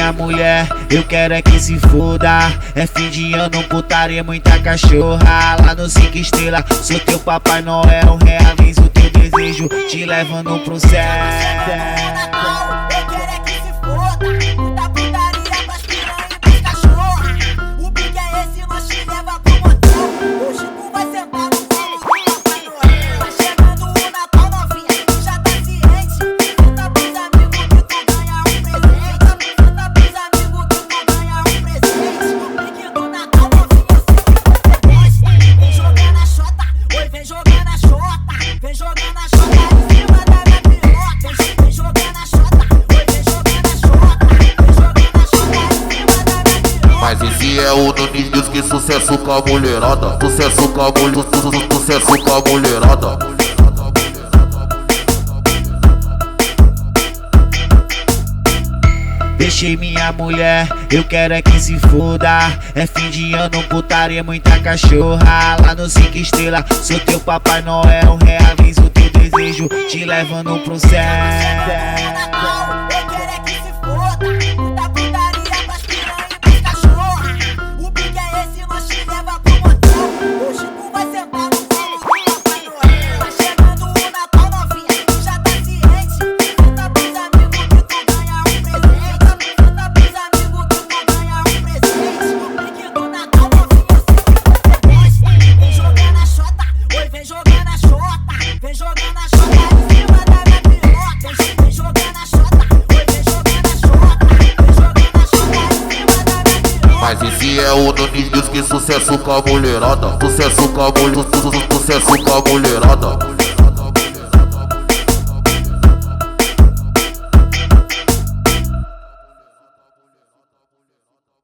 minha mulher, eu quero é que se foda. É fim de ano, putaria, muita cachorra. Lá no 5 estrelas, sou teu Papai Noel. Realizo teu desejo, te levando pro céu. Eu quero é que se foda. Muita putaria pras piranha e pros cachorra. O pique é esse, nós te leva pro motel. Hoje tu vai sentar no colo do Papai Noel. Tá chegando o Natal, novinha, tu já tá ciente. Senta pros amigos que tu ganha um presente. Senta pros amigos que tu ganha um presente. O pique do Natal, novinha, eu sei que você gosta. Vem jogando a xota, oi, vem jogando a xota. Vem jogando a xota em cima da minha piroca. Vem jogando a xota, oi, vem jogando a xota. Vem jogando a xota em cima da minha piroca. Mas esse é o Nunes diz que sucesso com a mulherada. Sucesso com a sucesso com a mulherada. Deixei minha mulher, eu quero é que se foda. É fim de ano, putaria, muita cachorra. Lá no 5 estrelas, sou teu Papai Noel. Realizo teu desejo, te levando pro céu. Eu quero é que se foda. Muita putaria pras piranha e pros cachorra. O pique é esse, nós te leva pro motel. Hoje tu vai sentar no colo do Papai Noel. Tá chegando o Natal, novinha, tu já tá ciente. Senta pros amigos que tu ganha um presente. Senta pros amigos que tu ganha um presente. O pique do Natal, novinha, eu sei que você gosta. Vem jogando a xota, oi, vem jogando a xota. Vem jogando a xota em cima da minha piroca. Vem jogando a xota, oi, vem jogando a xota. Vem jogando a xota em cima da minha piroca. Mas esse é o Nunes diz que sucesso com a mulherada. Sucesso com a mulherada.